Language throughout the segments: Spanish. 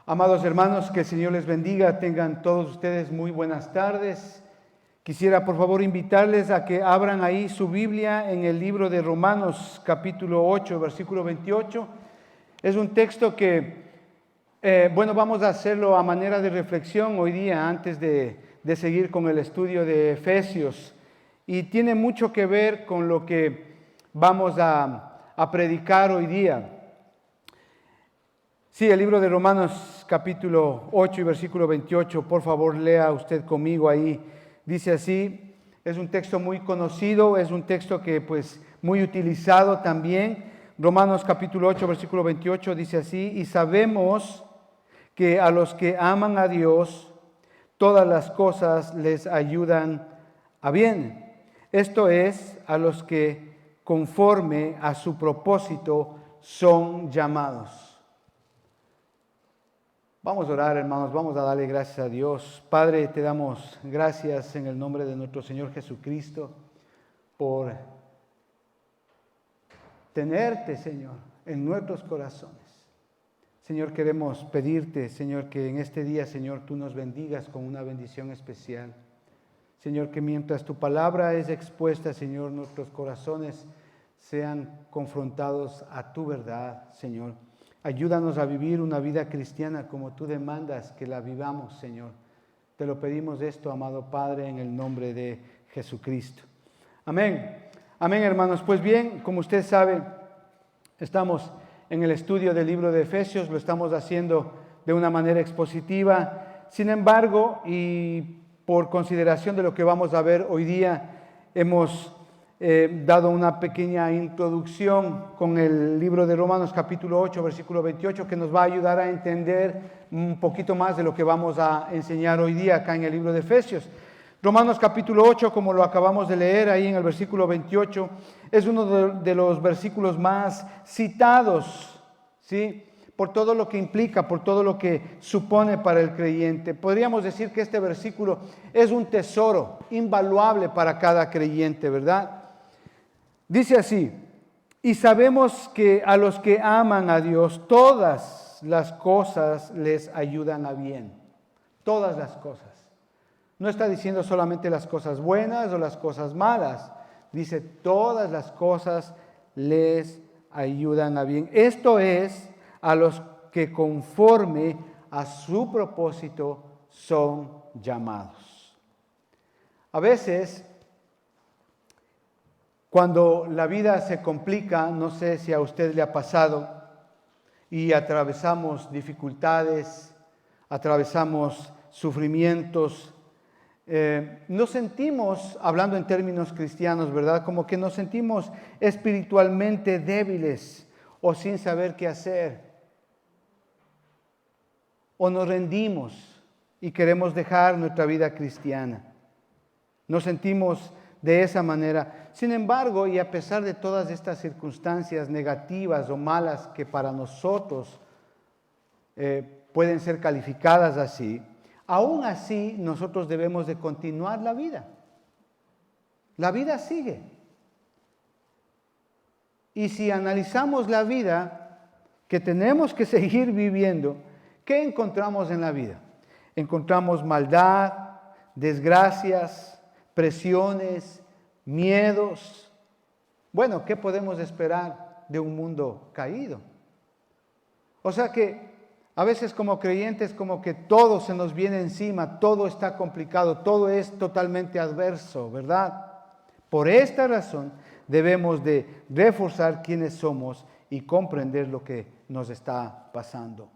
Amados hermanos, que el Señor les bendiga, tengan todos ustedes muy buenas tardes. Quisiera por favor invitarles a que abran ahí su Biblia en el libro de Romanos capítulo 8, versículo 28. Es un texto que, vamos a hacerlo a manera de reflexión hoy día antes de seguir con el estudio de Efesios. Y tiene mucho que ver con lo que vamos a predicar hoy día. Sí, el libro de Romanos capítulo 8 y versículo 28, por favor lea usted conmigo ahí. Dice así, es un texto muy conocido, es un texto que muy utilizado también. Romanos capítulo 8, versículo 28 dice así, y sabemos que a los que aman a Dios, todas las cosas les ayudan a bien. Esto es, a los que conforme a su propósito son llamados. Vamos a orar, hermanos, vamos a darle gracias a Dios. Padre, te damos gracias en el nombre de nuestro Señor Jesucristo por tenerte, Señor, en nuestros corazones. Señor, queremos pedirte, Señor, que en este día, Señor, tú nos bendigas con una bendición especial. Señor, que mientras tu palabra es expuesta, Señor, nuestros corazones sean confrontados a tu verdad, Señor. Ayúdanos a vivir una vida cristiana como tú demandas que la vivamos, Señor. Te lo pedimos esto, amado Padre, en el nombre de Jesucristo. Amén. Amén, hermanos. Pues bien, como usted sabe, estamos en el estudio del libro de Efesios, lo estamos haciendo de una manera expositiva. Sin embargo, y por consideración de lo que vamos a ver hoy día, hemos dado una pequeña introducción con el libro de Romanos capítulo 8, versículo 28, que nos va a ayudar a entender un poquito más de lo que vamos a enseñar hoy día acá en el libro de Efesios. Romanos capítulo 8, como lo acabamos de leer ahí en el versículo 28, es uno de los versículos más citados, ¿sí?, por todo lo que implica, por todo lo que supone para el creyente. Podríamos decir que este versículo es un tesoro invaluable para cada creyente, ¿verdad? Dice así, y sabemos que a los que aman a Dios, todas las cosas les ayudan a bien. Todas las cosas. No está diciendo solamente las cosas buenas o las cosas malas. Dice, todas las cosas les ayudan a bien. Esto es, a los que conforme a su propósito son llamados. A veces, cuando la vida se complica, no sé si a usted le ha pasado, y atravesamos dificultades, atravesamos sufrimientos, nos sentimos, hablando en términos cristianos, ¿verdad?, como que nos sentimos espiritualmente débiles o sin saber qué hacer. O nos rendimos y queremos dejar nuestra vida cristiana. Nos sentimos de esa manera. Sin embargo, y a pesar de todas estas circunstancias negativas o malas que para nosotros pueden ser calificadas así, aún así nosotros debemos de continuar la vida. La vida sigue. Y si analizamos la vida que tenemos que seguir viviendo, ¿qué encontramos en la vida? Encontramos maldad, desgracias, presiones, miedos. Bueno, ¿qué podemos esperar de un mundo caído? O sea que a veces como creyentes como que todo se nos viene encima, todo está complicado, todo es totalmente adverso, ¿verdad? Por esta razón debemos de reforzar quiénes somos y comprender lo que nos está pasando.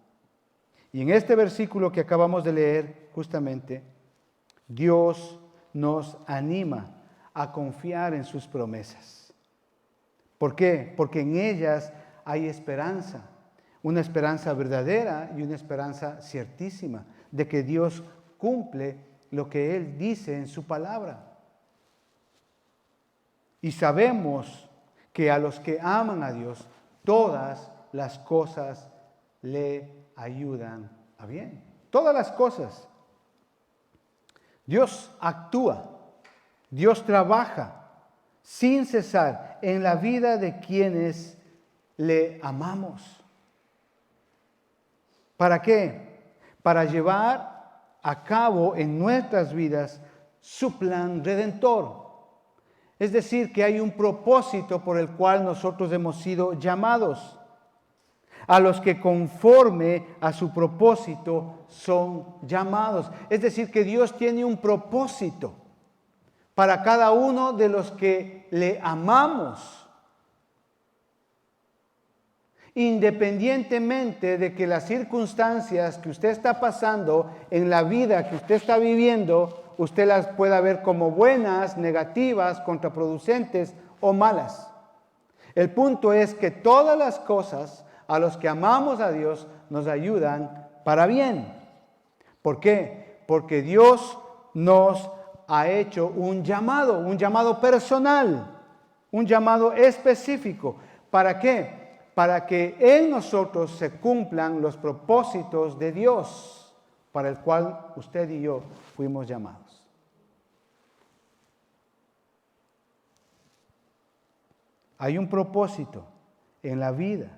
Y en este versículo que acabamos de leer, justamente, Dios nos anima a confiar en sus promesas. ¿Por qué? Porque en ellas hay esperanza, una esperanza verdadera y una esperanza ciertísima de que Dios cumple lo que Él dice en su palabra. Y sabemos que a los que aman a Dios, todas las cosas le ayudan a bien. Todas las cosas. Dios actúa, Dios trabaja sin cesar en la vida de quienes le amamos. ¿Para qué? para llevar a cabo en nuestras vidas su plan redentor. Es decir, que hay un propósito por el cual nosotros hemos sido llamados, a los que conforme a su propósito son llamados. Es decir, que Dios tiene un propósito para cada uno de los que le amamos. Independientemente de que las circunstancias que usted está pasando en la vida que usted está viviendo, usted las pueda ver como buenas, negativas, contraproducentes o malas. El punto es que todas las cosas a los que amamos a Dios nos ayudan para bien. ¿Por qué? Porque Dios nos ha hecho un llamado personal, un llamado específico. ¿Para qué? Para que en nosotros se cumplan los propósitos de Dios, para el cual usted y yo fuimos llamados. Hay un propósito en la vida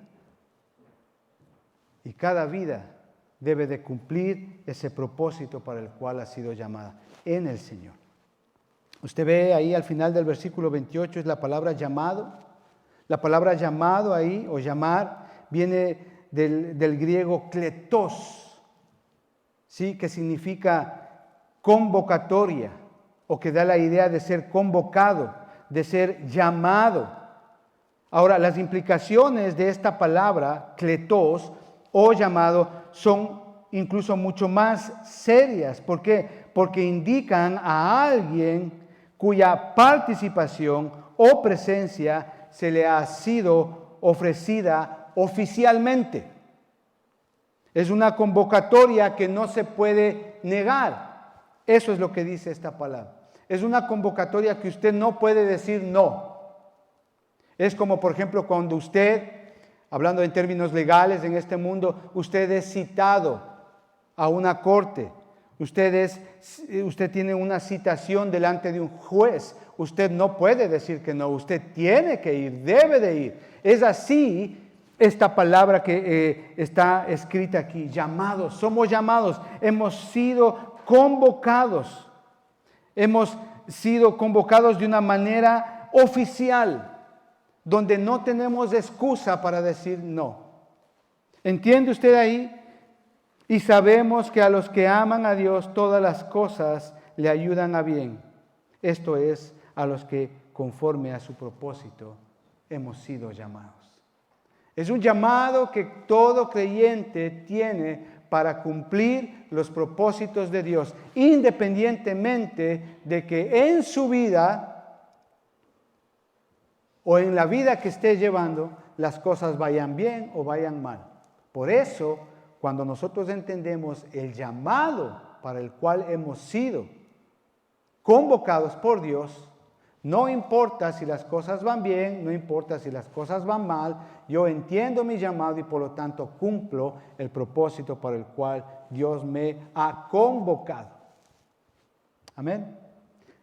y cada vida debe de cumplir ese propósito para el cual ha sido llamada en el Señor. Usted ve ahí al final del versículo 28 es la palabra llamado. La palabra llamado ahí o llamar viene del griego kletos, ¿sí? Que significa convocatoria o que da la idea de ser convocado, de ser llamado. Ahora, las implicaciones de esta palabra kletos o llamado son incluso mucho más serias. ¿Por qué? Porque indican a alguien cuya participación o presencia se le ha sido ofrecida oficialmente. Es una convocatoria que no se puede negar. Eso es lo que dice esta palabra. Es una convocatoria que usted no puede decir no. Es como, por ejemplo, cuando usted, hablando en términos legales en este mundo, usted es citado a una corte. Usted tiene una citación delante de un juez. Usted no puede decir que no. Usted tiene que ir, debe de ir. Es así esta palabra que está escrita aquí. Llamados, somos llamados. Hemos sido convocados. Hemos sido convocados de una manera oficial, donde no tenemos excusa para decir no. ¿Entiende usted ahí? Y sabemos que a los que aman a Dios todas las cosas le ayudan a bien. Esto es, a los que conforme a su propósito hemos sido llamados. Es un llamado que todo creyente tiene para cumplir los propósitos de Dios, independientemente de que en su vida o en la vida que esté llevando las cosas vayan bien o vayan mal. Por eso, cuando nosotros entendemos el llamado para el cual hemos sido convocados por Dios, no importa si las cosas van bien, no importa si las cosas van mal, yo entiendo mi llamado y por lo tanto cumplo el propósito para el cual Dios me ha convocado. Amén.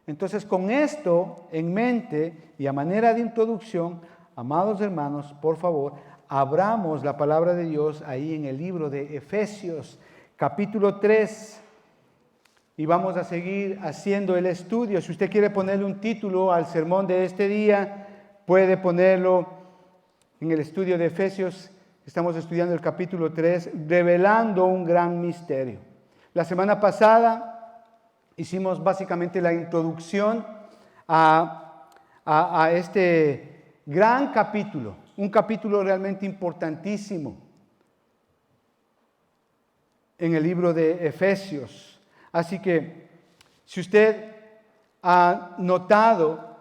Entonces, con esto en mente y a manera de introducción, amados hermanos, por favor, abramos la palabra de Dios ahí en el libro de Efesios, capítulo 3, y vamos a seguir haciendo el estudio. Si usted quiere ponerle un título al sermón de este día, puede ponerlo en el estudio de Efesios. Estamos estudiando el capítulo 3, revelando un gran misterio. La semana pasada hicimos básicamente la introducción a este gran capítulo, un capítulo realmente importantísimo en el libro de Efesios. Así que, si usted ha notado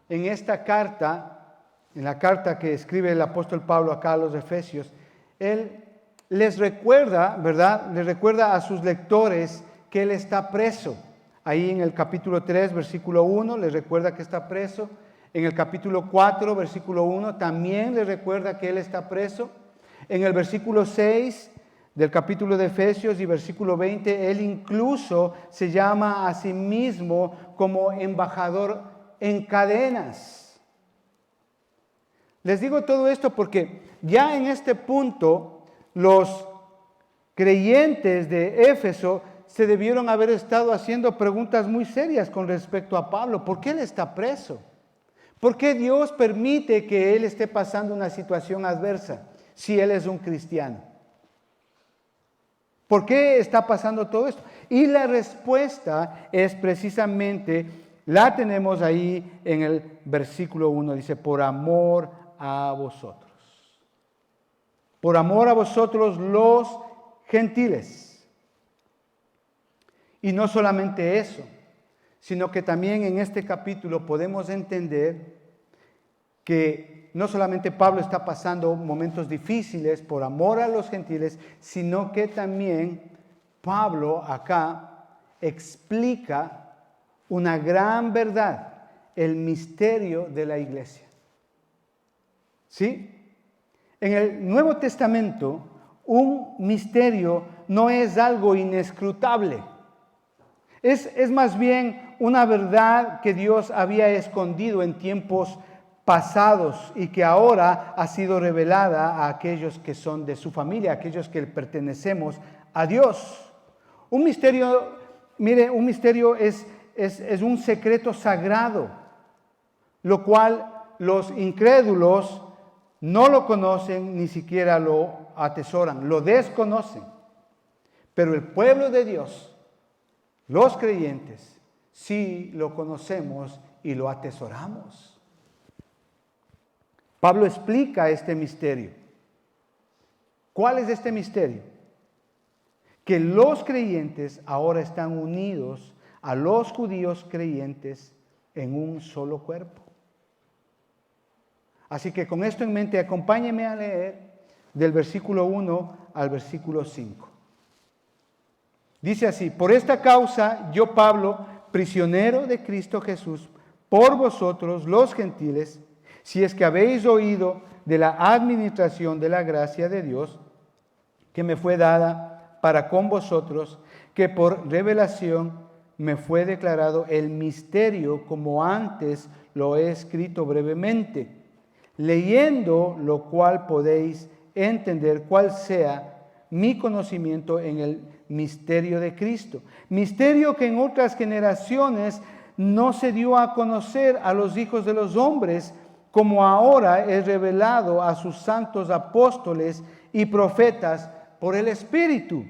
en esta carta, en la carta que escribe el apóstol Pablo acá a los Efesios, él les recuerda, ¿verdad? Les recuerda a sus lectores que él está preso. Ahí en el capítulo 3, versículo 1, les recuerda que está preso. En el capítulo 4, versículo 1, también les recuerda que él está preso. En el versículo 6 del capítulo de Efesios y versículo 20, él incluso se llama a sí mismo como embajador en cadenas. Les digo todo esto porque ya en este punto los creyentes de Éfeso se debieron haber estado haciendo preguntas muy serias con respecto a Pablo. ¿Por qué él está preso? ¿Por qué Dios permite que él esté pasando una situación adversa si él es un cristiano? ¿Por qué está pasando todo esto? Y la respuesta es precisamente, la tenemos ahí en el versículo 1, dice, por amor a vosotros. Por amor a vosotros los gentiles. Y no solamente eso, sino que también en este capítulo podemos entender que no solamente Pablo está pasando momentos difíciles por amor a los gentiles, sino que también Pablo acá explica una gran verdad, el misterio de la iglesia. ¿Sí? En el Nuevo Testamento, un misterio no es algo inescrutable. Es más bien una verdad que Dios había escondido en tiempos pasados y que ahora ha sido revelada a aquellos que son de su familia, a aquellos que pertenecemos a Dios. Un misterio, mire, un misterio es un secreto sagrado, lo cual los incrédulos no lo conocen, ni siquiera lo atesoran, lo desconocen. Pero el pueblo de Dios, los creyentes, sí lo conocemos y lo atesoramos. Pablo explica este misterio. ¿Cuál es este misterio? Que los creyentes ahora están unidos a los judíos creyentes en un solo cuerpo. Así que con esto en mente, acompáñenme a leer del versículo 1 al versículo 5. Dice así: por esta causa yo, Pablo, prisionero de Cristo Jesús, por vosotros los gentiles, si es que habéis oído de la administración de la gracia de Dios, que me fue dada para con vosotros, que por revelación me fue declarado el misterio, como antes lo he escrito brevemente, leyendo lo cual podéis entender cuál sea mi conocimiento en el misterio de Cristo. Misterio que en otras generaciones no se dio a conocer a los hijos de los hombres, como ahora es revelado a sus santos apóstoles y profetas por el Espíritu.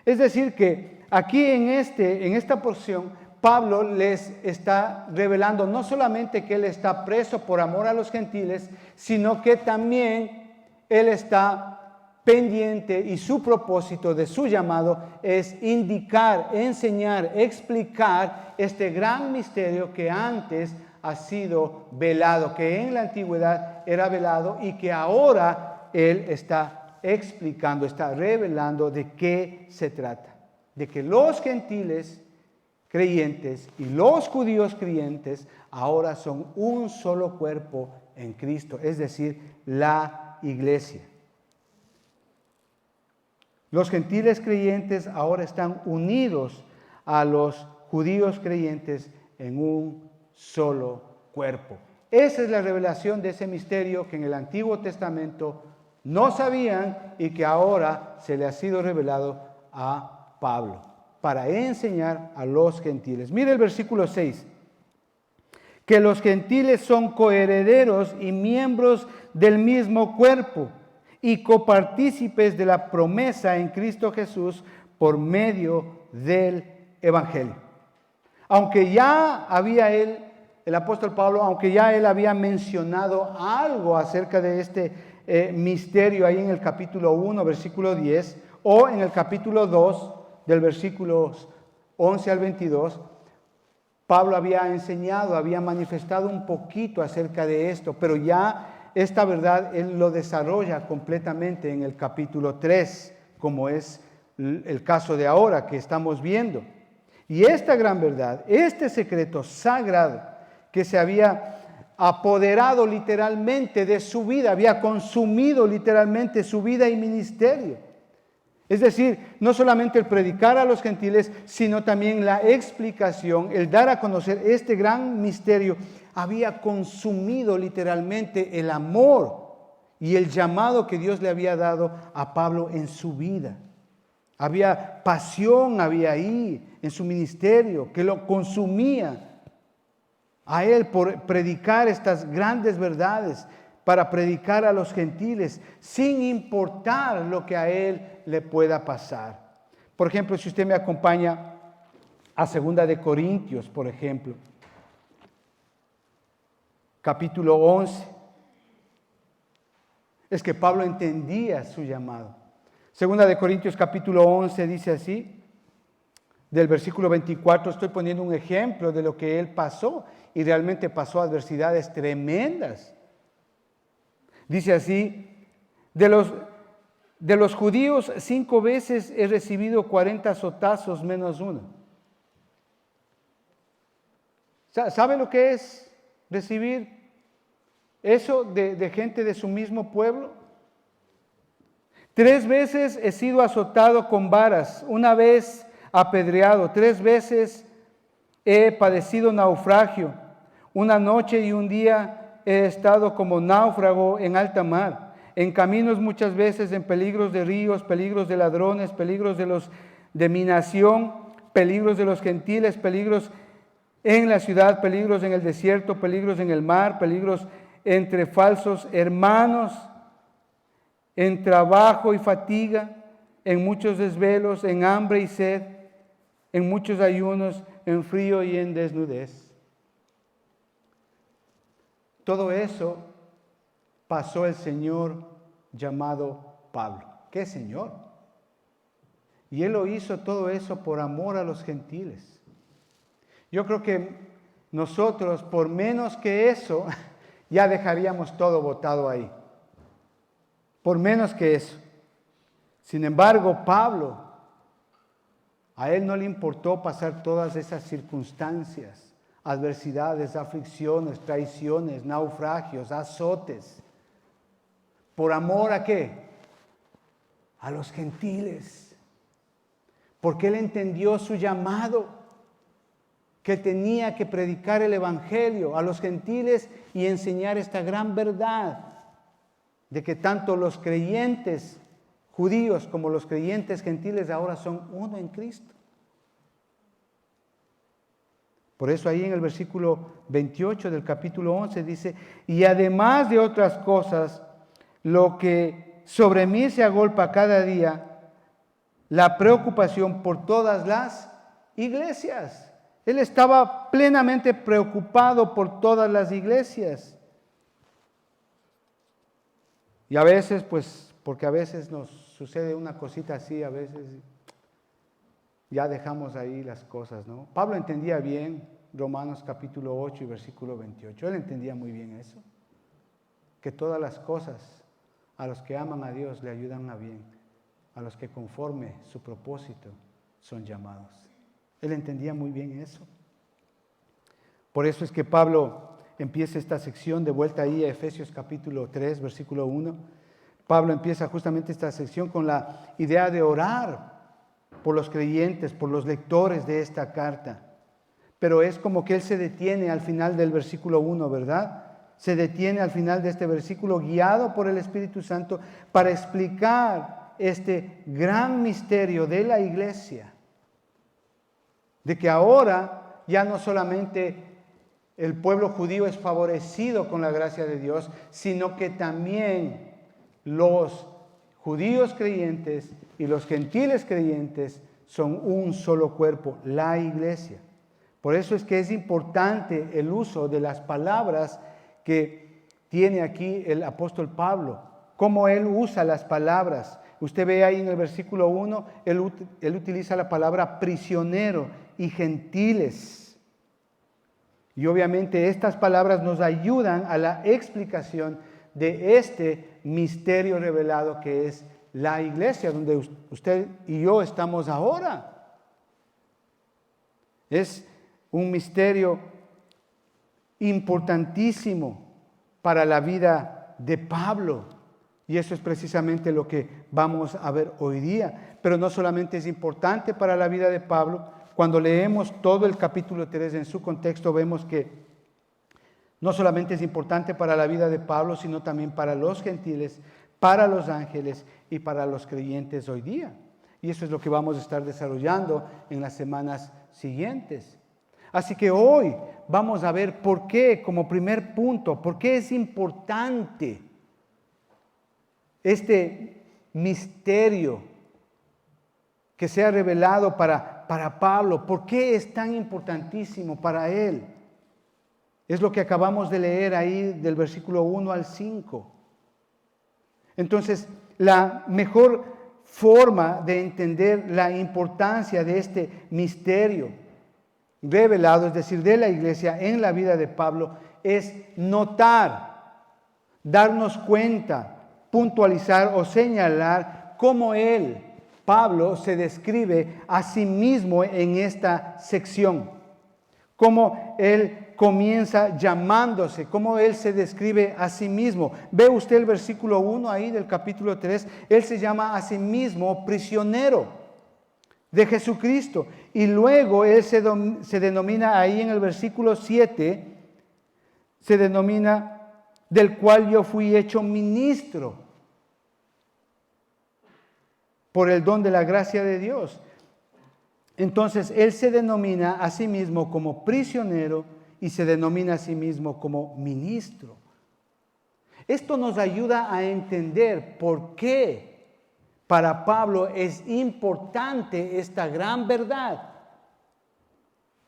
Es decir que aquí en esta porción Pablo les está revelando no solamente que él está preso por amor a los gentiles, sino que también él está pendiente y su propósito de su llamado es indicar, enseñar, explicar este gran misterio que antes ha sido velado, que en la antigüedad era velado y que ahora él está explicando, está revelando de qué se trata. De que los gentiles creyentes y los judíos creyentes ahora son un solo cuerpo en Cristo, es decir, la iglesia. Los gentiles creyentes ahora están unidos a los judíos creyentes en un solo cuerpo. Esa es la revelación de ese misterio que en el Antiguo Testamento no sabían y que ahora se le ha sido revelado a Pablo para enseñar a los gentiles. Mire el versículo 6. Que los gentiles son coherederos y miembros del mismo cuerpo y copartícipes de la promesa en Cristo Jesús por medio del Evangelio. Aunque ya había el apóstol Pablo, aunque ya él había mencionado algo acerca de este misterio ahí en el capítulo 1, versículo 10, o en el capítulo 2, del versículo 11 al 22, Pablo había enseñado, había manifestado un poquito acerca de esto, pero ya esta verdad él lo desarrolla completamente en el capítulo 3, como es el caso de ahora que estamos viendo. Y esta gran verdad, este secreto sagrado que se había apoderado literalmente de su vida, había consumido literalmente su vida y ministerio. Es decir, no solamente el predicar a los gentiles, sino también la explicación, el dar a conocer este gran misterio, había consumido literalmente el amor y el llamado que Dios le había dado a Pablo en su vida. Había pasión, había ahí en su ministerio que lo consumía a él por predicar estas grandes verdades, para predicar a los gentiles, sin importar lo que a él le pueda pasar. Por ejemplo, si usted me acompaña a 2 de Corintios, por ejemplo, capítulo 11, es que Pablo entendía su llamado. 2 de Corintios capítulo 11 dice así, del versículo 24, estoy poniendo un ejemplo de lo que él pasó, y realmente pasó adversidades tremendas. Dice así, de los judíos 5 veces he recibido 40 azotazos menos uno. ¿Sabe lo que es recibir eso de gente de su mismo pueblo? 3 veces he sido azotado con varas, 1 vez apedreado, 3 veces he padecido naufragio, 1 noche y 1 día he estado como náufrago en alta mar, en caminos muchas veces, en peligros de ríos, peligros de ladrones, peligros de mi nación, peligros de los gentiles, peligros en la ciudad, peligros en el desierto, peligros en el mar, peligros entre falsos hermanos, en trabajo y fatiga, en muchos desvelos, en hambre y sed, en muchos ayunos, en frío y en desnudez. Todo eso pasó el Señor llamado Pablo. ¿Qué Señor? Y Él lo hizo todo eso por amor a los gentiles. Yo creo que nosotros, por menos que eso, ya dejaríamos todo botado ahí. Por menos que eso. Sin embargo, Pablo, a él no le importó pasar todas esas circunstancias, adversidades, aflicciones, traiciones, naufragios, azotes. ¿Por amor a qué? A los gentiles. Porque él entendió su llamado, que tenía que predicar el evangelio a los gentiles y enseñar esta gran verdad de que tanto los creyentes judíos como los creyentes gentiles ahora son uno en Cristo. Por eso ahí en el versículo 28 del capítulo 11 dice, y además de otras cosas, lo que sobre mí se agolpa cada día, la preocupación por todas las iglesias. Él estaba plenamente preocupado por todas las iglesias. Y a veces, pues, porque a veces nos sucede una cosita así, a veces ya dejamos ahí las cosas, ¿no? Pablo entendía bien Romanos capítulo 8 y versículo 28. Él entendía muy bien eso. Que todas las cosas a los que aman a Dios le ayudan a bien, a los que conforme su propósito son llamados. Él entendía muy bien eso. Por eso es que Pablo empieza esta sección de vuelta ahí a Efesios capítulo 3, versículo 1. Pablo empieza justamente esta sección con la idea de orar por los creyentes, por los lectores de esta carta. Pero es como que él se detiene al final del versículo 1, ¿verdad? Se detiene al final de este versículo guiado por el Espíritu Santo para explicar este gran misterio de la iglesia. De que ahora ya no solamente el pueblo judío es favorecido con la gracia de Dios, sino que también los judíos creyentes y los gentiles creyentes son un solo cuerpo, la iglesia. Por eso es que es importante el uso de las palabras que tiene aquí el apóstol Pablo, cómo él usa las palabras. Usted ve ahí en el versículo 1, él utiliza la palabra prisionero y gentiles. Y obviamente estas palabras nos ayudan a la explicación de este misterio revelado que es la iglesia, donde usted y yo estamos ahora. Es un misterio importantísimo para la vida de Pablo. Y eso es precisamente lo que vamos a ver hoy día. Pero no solamente es importante para la vida de Pablo. Cuando leemos todo el capítulo 3 en su contexto, vemos que no solamente es importante para la vida de Pablo, sino también para los gentiles, para los ángeles y para los creyentes hoy día. Y eso es lo que vamos a estar desarrollando en las semanas siguientes. Así que hoy vamos a ver por qué, como primer punto, por qué es importante este misterio que se ha revelado para Pablo. ¿Por qué es tan importantísimo para él? Es lo que acabamos de leer ahí del versículo 1 al 5. Entonces, la mejor forma de entender la importancia de este misterio revelado, es decir, de la iglesia en la vida de Pablo, es notar, darnos cuenta, puntualizar o señalar cómo él, Pablo, se describe a sí mismo en esta sección. Cómo él comienza llamándose, cómo él se describe a sí mismo. Ve usted el versículo 1 ahí del capítulo 3, él se llama a sí mismo prisionero de Jesucristo. Y luego él se denomina ahí en el versículo 7, se denomina del cual yo fui hecho ministro por el don de la gracia de Dios. Entonces, él se denomina a sí mismo como prisionero y se denomina a sí mismo como ministro. Esto nos ayuda a entender por qué para Pablo es importante esta gran verdad.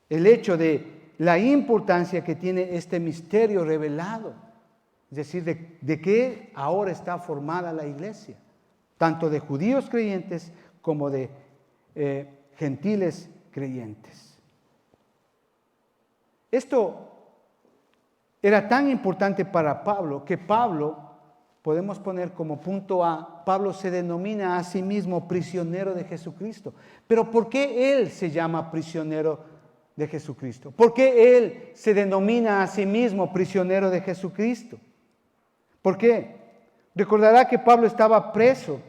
El hecho de la importancia que tiene este misterio revelado. Es decir, de que ahora está formada la iglesia. Tanto de judíos creyentes como de gentiles creyentes. Esto era tan importante para Pablo que Pablo, podemos poner como punto A, Pablo se denomina a sí mismo prisionero de Jesucristo. Pero ¿por qué él se llama prisionero de Jesucristo? ¿Por qué él se denomina a sí mismo prisionero de Jesucristo? ¿Por qué? Recordará que Pablo estaba preso.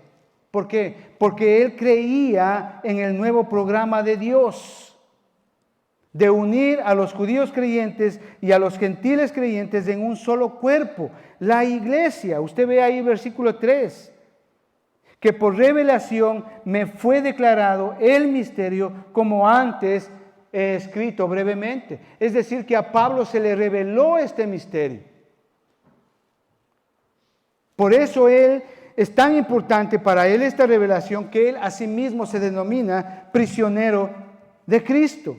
¿Por qué? Porque él creía en el nuevo programa de Dios, de unir a los judíos creyentes y a los gentiles creyentes en un solo cuerpo, la iglesia. Usted ve ahí versículo 3, que por revelación me fue declarado el misterio como antes he escrito brevemente. Es decir, que a Pablo se le reveló este misterio. Por eso es tan importante para él esta revelación que él a sí mismo se denomina prisionero de Cristo.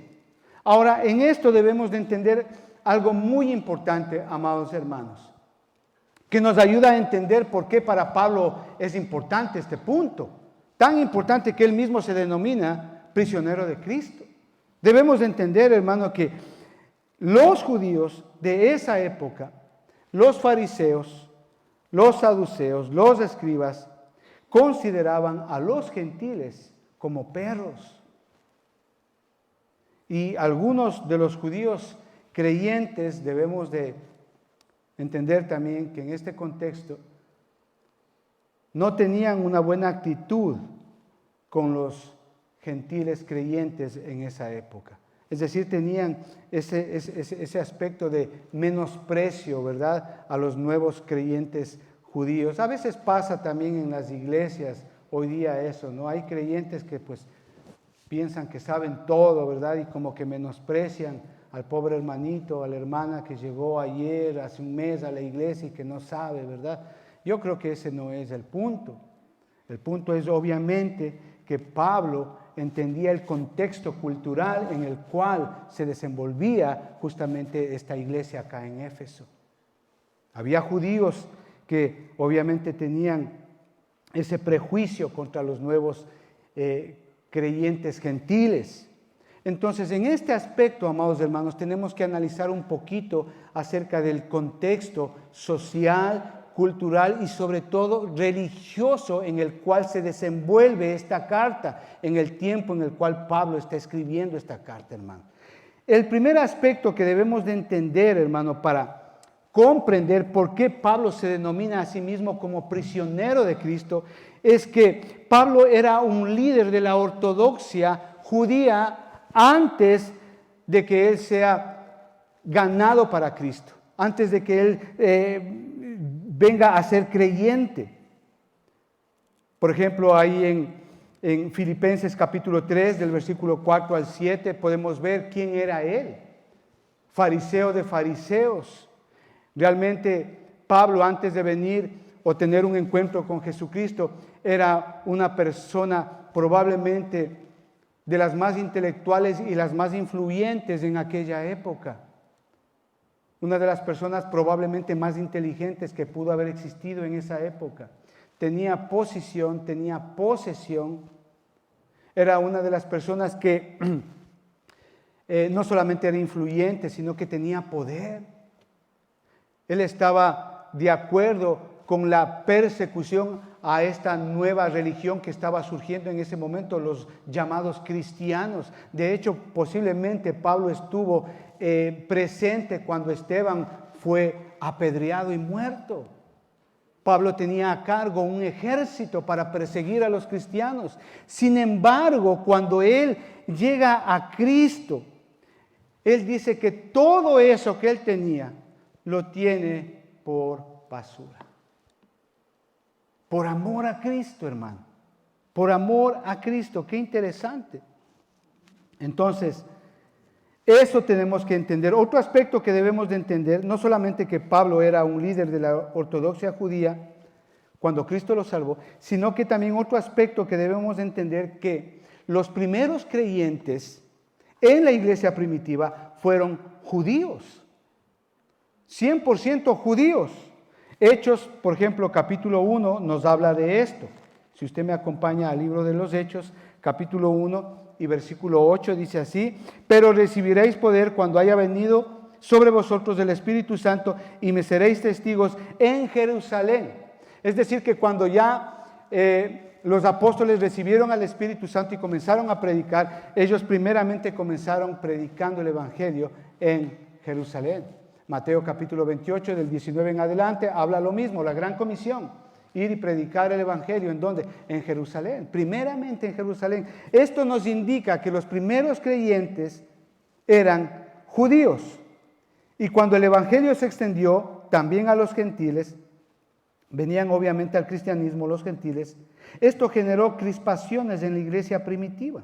Ahora, en esto debemos de entender algo muy importante, amados hermanos, que nos ayuda a entender por qué para Pablo es importante este punto, tan importante que él mismo se denomina prisionero de Cristo. Debemos de entender, hermano, que los judíos de esa época, los fariseos, los saduceos, los escribas, consideraban a los gentiles como perros. Y algunos de los judíos creyentes debemos de entender también que en este contexto no tenían una buena actitud con los gentiles creyentes en esa época. Es decir, tenían ese aspecto de menosprecio, ¿verdad?, a los nuevos creyentes judíos. A veces pasa también en las iglesias hoy día eso, ¿no? Hay creyentes que pues piensan que saben todo, ¿verdad? Y como que menosprecian al pobre hermanito, a la hermana que llegó ayer, hace un mes a la iglesia y que no sabe, ¿verdad? Yo creo que ese no es el punto. El punto es obviamente que Pablo entendía el contexto cultural en el cual se desenvolvía justamente esta iglesia acá en Éfeso. Había judíos que obviamente tenían ese prejuicio contra los nuevos creyentes gentiles. Entonces, en este aspecto, amados hermanos, tenemos que analizar un poquito acerca del contexto social, cultural y sobre todo religioso en el cual se desenvuelve esta carta, en el tiempo en el cual Pablo está escribiendo esta carta, hermano. El primer aspecto que debemos de entender, hermano, para comprender por qué Pablo se denomina a sí mismo como prisionero de Cristo, es que Pablo era un líder de la ortodoxia judía antes de que él sea ganado para Cristo, antes de que él venga a ser creyente. Por ejemplo, ahí En Filipenses capítulo 3, del versículo 4 al 7, podemos ver quién era él. Fariseo de fariseos. Realmente Pablo, antes de venir o tener un encuentro con Jesucristo, era una persona probablemente de las más intelectuales y las más influyentes en aquella época. Una de las personas probablemente más inteligentes que pudo haber existido en esa época. Tenía posición, tenía posesión. Era una de las personas que no solamente era influyente, sino que tenía poder. Él estaba de acuerdo con la persecución a esta nueva religión que estaba surgiendo en ese momento, los llamados cristianos. De hecho, posiblemente Pablo estuvo presente cuando Esteban fue apedreado y muerto. Pablo tenía a cargo un ejército para perseguir a los cristianos. Sin embargo, cuando él llega a Cristo, él dice que todo eso que él tenía, lo tiene por basura. Por amor a Cristo, hermano. Por amor a Cristo. Qué interesante. Entonces, eso tenemos que entender. Otro aspecto que debemos de entender, no solamente que Pablo era un líder de la ortodoxia judía cuando Cristo lo salvó, sino que también otro aspecto que debemos de entender, que los primeros creyentes en la iglesia primitiva fueron judíos. 100% judíos. Hechos, por ejemplo, capítulo 1 nos habla de esto. Si usted me acompaña al libro de los Hechos, capítulo 1 y versículo 8 dice así: pero recibiréis poder cuando haya venido sobre vosotros el Espíritu Santo y me seréis testigos en Jerusalén. Es decir, que cuando ya los apóstoles recibieron al Espíritu Santo y comenzaron a predicar, ellos primeramente comenzaron predicando el Evangelio en Jerusalén. Mateo capítulo 28, del 19 en adelante, habla lo mismo, la gran comisión, ir y predicar el Evangelio. ¿En dónde? En Jerusalén, primeramente en Jerusalén. Esto nos indica que los primeros creyentes eran judíos. Y cuando el Evangelio se extendió también a los gentiles, venían obviamente al cristianismo los gentiles, esto generó crispaciones en la iglesia primitiva.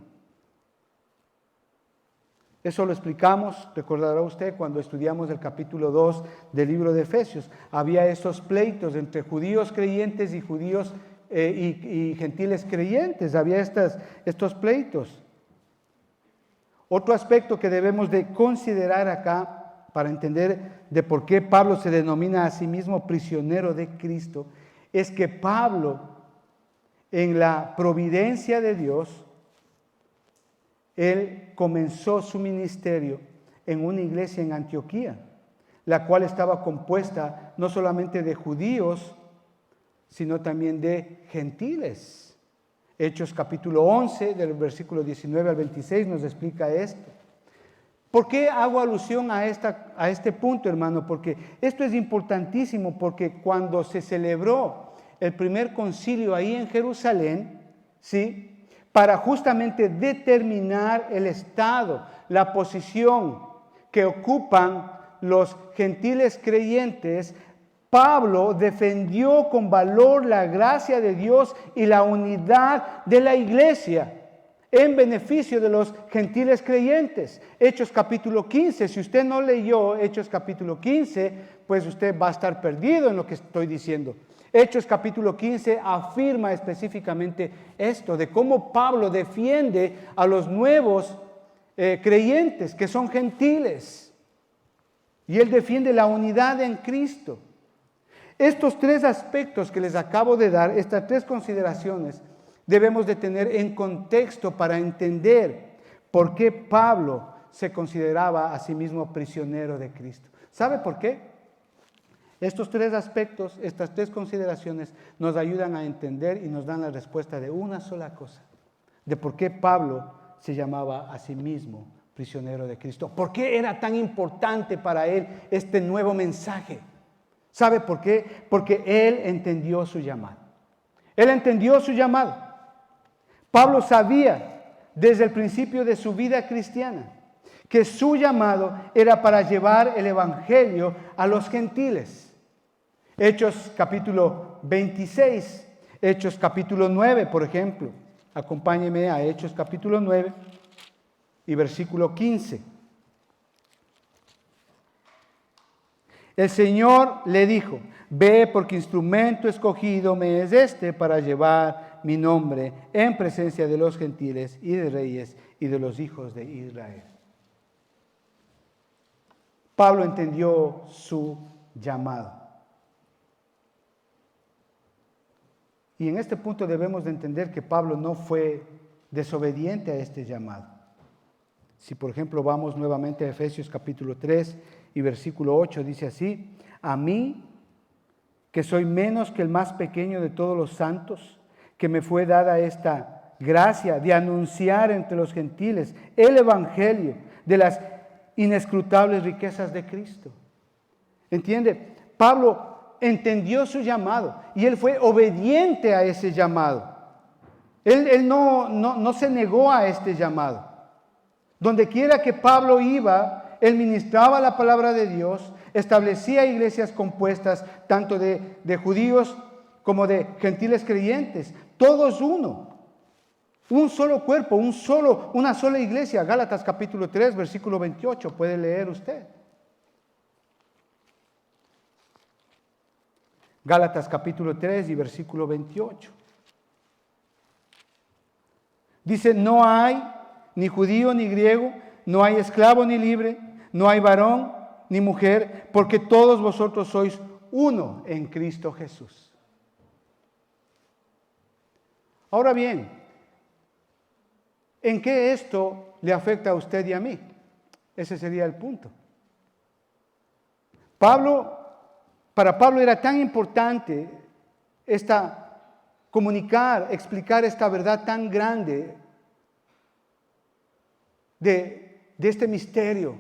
Eso lo explicamos, recordará usted, cuando estudiamos el capítulo 2 del libro de Efesios. Había esos pleitos entre judíos creyentes y judíos y gentiles creyentes. Había estos pleitos. Otro aspecto que debemos de considerar acá para entender de por qué Pablo se denomina a sí mismo prisionero de Cristo, es que Pablo, en la providencia de Dios, él comenzó su ministerio en una iglesia en Antioquía, la cual estaba compuesta no solamente de judíos, sino también de gentiles. Hechos capítulo 11, del versículo 19 al 26, nos explica esto. ¿Por qué hago alusión a este punto, hermano? Porque esto es importantísimo, porque cuando se celebró el primer concilio ahí en Jerusalén, ¿sí?, para justamente determinar el estado, la posición que ocupan los gentiles creyentes, Pablo defendió con valor la gracia de Dios y la unidad de la iglesia en beneficio de los gentiles creyentes. Hechos capítulo 15, si usted no leyó Hechos capítulo 15, pues usted va a estar perdido en lo que estoy diciendo. Hechos capítulo 15 afirma específicamente esto, de cómo Pablo defiende a los nuevos creyentes que son gentiles. Y él defiende la unidad en Cristo. Estos tres aspectos que les acabo de dar, estas tres consideraciones, debemos de tener en contexto para entender por qué Pablo se consideraba a sí mismo prisionero de Cristo. ¿Sabe por qué? Estos tres aspectos, estas tres consideraciones nos ayudan a entender y nos dan la respuesta de una sola cosa, de por qué Pablo se llamaba a sí mismo prisionero de Cristo. ¿Por qué era tan importante para él este nuevo mensaje? ¿Sabe por qué? Porque él entendió su llamado. Él entendió su llamado. Pablo sabía desde el principio de su vida cristiana que su llamado era para llevar el evangelio a los gentiles. Hechos capítulo 26, Hechos capítulo 9, por ejemplo. Acompáñeme a Hechos capítulo 9 y versículo 15. El Señor le dijo: ve, porque instrumento escogido me es este para llevar mi nombre en presencia de los gentiles y de reyes y de los hijos de Israel. Pablo entendió su llamado. Y en este punto debemos de entender que Pablo no fue desobediente a este llamado. Si por ejemplo vamos nuevamente a Efesios capítulo 3 y versículo 8, dice así: a mí, que soy menos que el más pequeño de todos los santos, que me fue dada esta gracia de anunciar entre los gentiles el evangelio de las inescrutables riquezas de Cristo. ¿Entiende? Pablo entendió su llamado y él fue obediente a ese llamado. Él no se negó a este llamado. Donde quiera que Pablo iba, él ministraba la palabra de Dios, establecía iglesias compuestas tanto de judíos como de gentiles creyentes, todos uno, un solo cuerpo, una sola iglesia. Gálatas capítulo 3, versículo 28, puede leer usted. Gálatas capítulo 3 y versículo 28. Dice: no hay ni judío ni griego, no hay esclavo ni libre, no hay varón ni mujer, porque todos vosotros sois uno en Cristo Jesús. Ahora bien, ¿en qué esto le afecta a usted y a mí? Ese sería el punto. Para Pablo era tan importante explicar esta verdad tan grande de este misterio,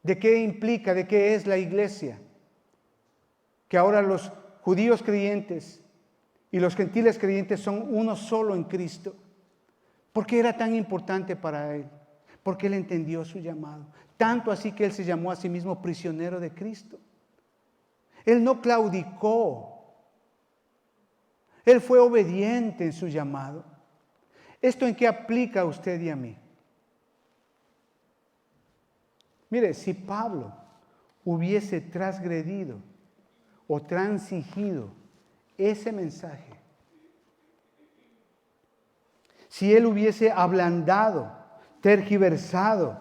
de qué implica, de qué es la iglesia, que ahora los judíos creyentes y los gentiles creyentes son uno solo en Cristo. ¿Por qué era tan importante para él? Porque él entendió su llamado, tanto así que él se llamó a sí mismo prisionero de Cristo. Él no claudicó, él fue obediente en su llamado. ¿Esto en qué aplica a usted y a mí? Mire, si Pablo hubiese transgredido o transigido ese mensaje, si él hubiese ablandado, tergiversado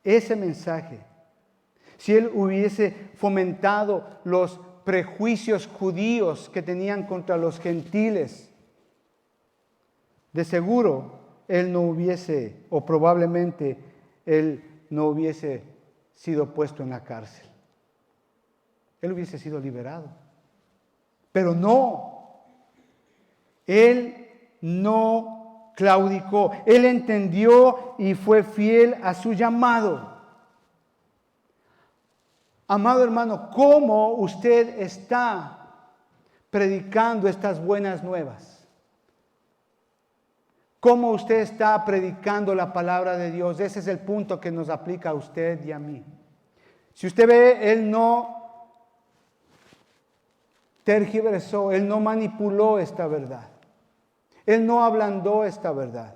ese mensaje, si él hubiese fomentado los prejuicios judíos que tenían contra los gentiles, de seguro él no hubiese, o probablemente él no hubiese sido puesto en la cárcel. Él hubiese sido liberado. Pero no, él no claudicó, él entendió y fue fiel a su llamado. Amado hermano, ¿cómo usted está predicando estas buenas nuevas? ¿Cómo usted está predicando la palabra de Dios? Ese es el punto que nos aplica a usted y a mí. Si usted ve, él no tergiversó, él no manipuló esta verdad. Él no ablandó esta verdad.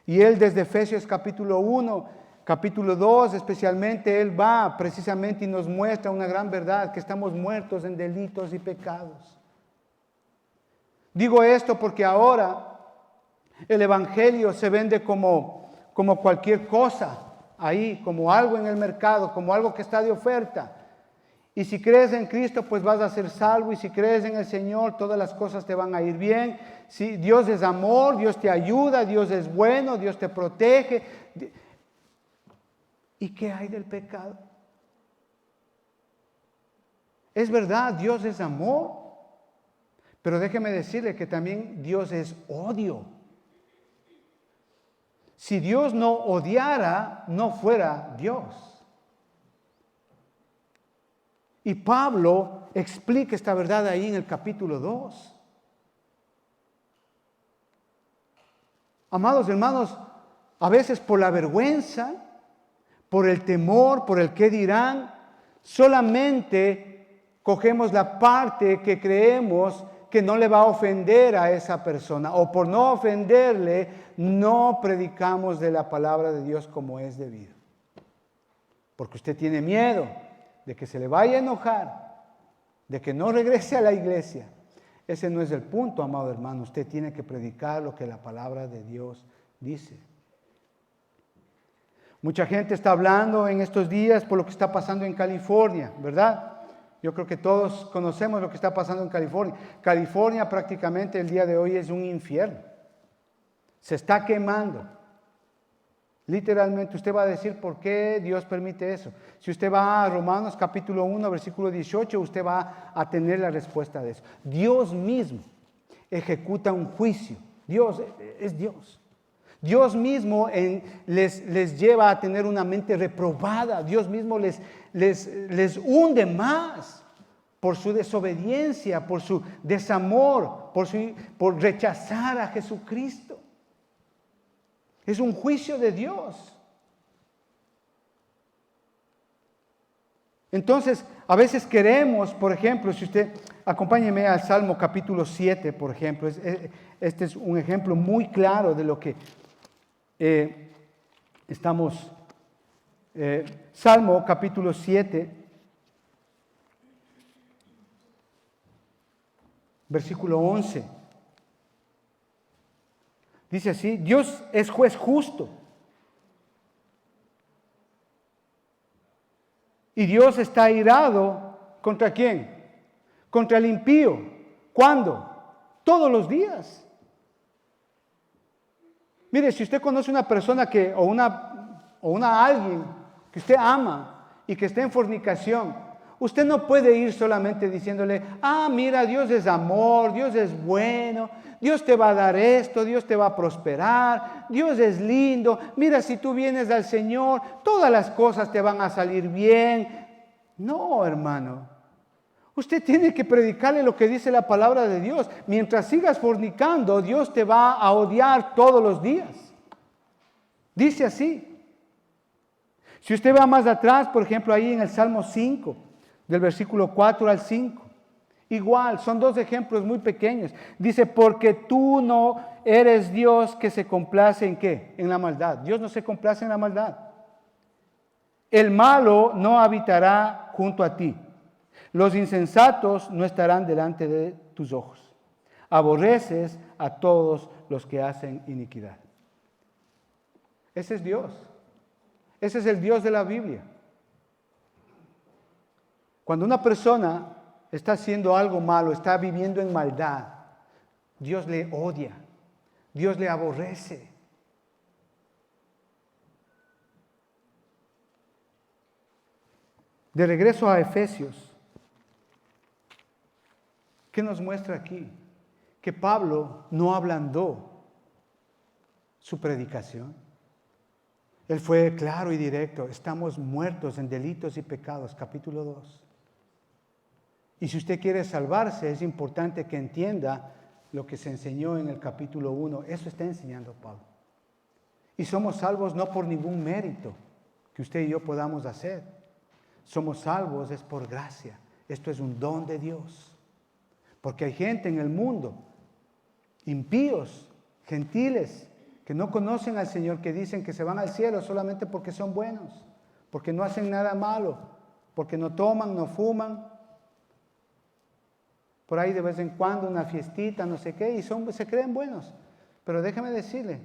Y él desde Efesios capítulo 1, capítulo 2 especialmente, él va precisamente y nos muestra una gran verdad, que estamos muertos en delitos y pecados. Digo esto porque ahora el evangelio se vende como cualquier cosa ahí, como algo en el mercado, como algo que está de oferta. Y si crees en Cristo, pues vas a ser salvo. Y si crees en el Señor, todas las cosas te van a ir bien. Si Dios es amor, Dios te ayuda, Dios es bueno, Dios te protege. ¿Y qué hay del pecado? Es verdad, Dios es amor, pero déjeme decirle que también Dios es odio. Si Dios no odiara, no fuera Dios. Y Pablo explica esta verdad ahí en el capítulo 2. Amados hermanos, a veces por la vergüenza, por el temor, por el qué dirán, solamente cogemos la parte que creemos que no le va a ofender a esa persona, o por no ofenderle, no predicamos de la palabra de Dios como es debido. Porque usted tiene miedo de que se le vaya a enojar, de que no regrese a la iglesia. Ese no es el punto, amado hermano. Usted tiene que predicar lo que la palabra de Dios dice. Mucha gente está hablando en estos días por lo que está pasando en California, ¿verdad? Yo creo que todos conocemos lo que está pasando en California. California prácticamente el día de hoy es un infierno. Se está quemando. Literalmente usted va a decir por qué Dios permite eso. Si usted va a Romanos capítulo 1, versículo 18, usted va a tener la respuesta de eso. Dios mismo ejecuta un juicio. Dios es Dios. Dios mismo les lleva a tener una mente reprobada. Dios mismo les hunde más por su desobediencia, por su desamor, por rechazar a Jesucristo. Es un juicio de Dios. Entonces, a veces queremos, por ejemplo, si usted, acompáñeme al Salmo capítulo 7, por ejemplo. Este es un ejemplo muy claro de lo que estamos. Salmo capítulo 7, versículo 11. Dice así: Dios es juez justo. Y Dios está airado ¿contra quién? Contra el impío. ¿Cuándo? Todos los días. Mire, si usted conoce una persona o alguien que usted ama y que está en fornicación, usted no puede ir solamente diciéndole: mira, Dios es amor, Dios es bueno, Dios te va a dar esto, Dios te va a prosperar, Dios es lindo, mira, si tú vienes al Señor, todas las cosas te van a salir bien. No, hermano. Usted tiene que predicarle lo que dice la palabra de Dios. Mientras sigas fornicando, Dios te va a odiar todos los días. Dice así. Si usted va más atrás, por ejemplo, ahí en el Salmo 5, del versículo 4 al 5. Igual, son dos ejemplos muy pequeños. Dice: porque tú no eres Dios que se complace ¿en qué? En la maldad. Dios no se complace en la maldad. El malo no habitará junto a ti. Los insensatos no estarán delante de tus ojos. Aborreces a todos los que hacen iniquidad. Ese es Dios. Ese es el Dios de la Biblia. Cuando una persona está haciendo algo malo, está viviendo en maldad, Dios le odia, Dios le aborrece. De regreso a Efesios, ¿qué nos muestra aquí? Que Pablo no ablandó su predicación. Él fue claro y directo: estamos muertos en delitos y pecados, capítulo 2. Y si usted quiere salvarse, es importante que entienda lo que se enseñó en el capítulo 1. Eso está enseñando Pablo. Y somos salvos no por ningún mérito que usted y yo podamos hacer. Somos salvos es por gracia. Esto es un don de Dios. Porque hay gente en el mundo, impíos, gentiles, que no conocen al Señor, que dicen que se van al cielo solamente porque son buenos, porque no hacen nada malo, porque no toman, no fuman. Por ahí de vez en cuando una fiestita, no sé qué, y se creen buenos. Pero déjame decirle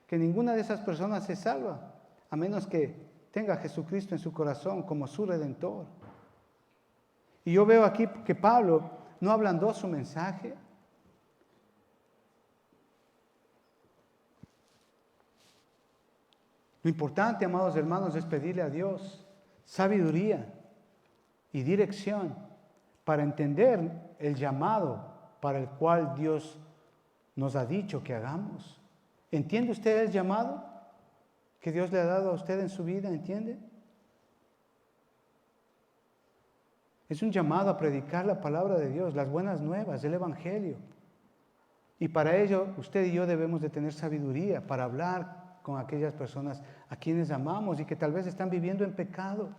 que ninguna de esas personas se salva, a menos que tenga a Jesucristo en su corazón como su Redentor. Y yo veo aquí que Pablo no ablandó su mensaje. Lo importante, amados hermanos, es pedirle a Dios sabiduría y dirección para entender el llamado para el cual Dios nos ha dicho que hagamos. ¿Entiende usted el llamado que Dios le ha dado a usted en su vida? ¿Entiende? Es un llamado a predicar la palabra de Dios, las buenas nuevas, el Evangelio. Y para ello usted y yo debemos de tener sabiduría para hablar con aquellas personas a quienes amamos y que tal vez están viviendo en pecado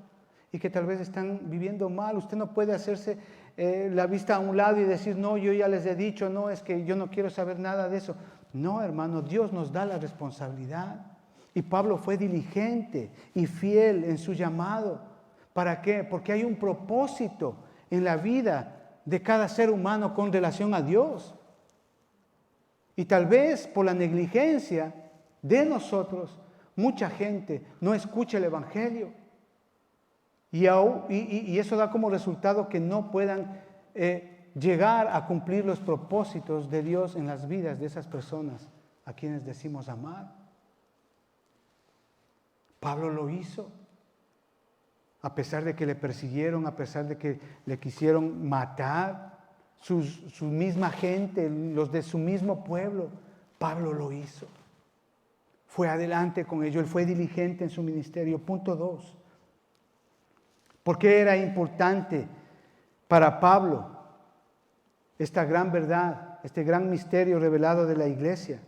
y que tal vez están viviendo mal. Usted no puede hacerse la vista a un lado y decir, no, yo ya les he dicho, no, es que yo no quiero saber nada de eso. No, hermano, Dios nos da la responsabilidad. Y Pablo fue diligente y fiel en su llamado. ¿Para qué? Porque hay un propósito en la vida de cada ser humano con relación a Dios. Y tal vez por la negligencia de nosotros, mucha gente no escucha el Evangelio. Y eso da como resultado que no puedan llegar a cumplir los propósitos de Dios en las vidas de esas personas a quienes decimos amar. Pablo lo hizo. A pesar de que le persiguieron, a pesar de que le quisieron matar, su misma gente, los de su mismo pueblo, Pablo lo hizo. Fue adelante con ello, él fue diligente en su ministerio. Punto 2. ¿Por qué era importante para Pablo esta gran verdad, este gran misterio revelado de la iglesia?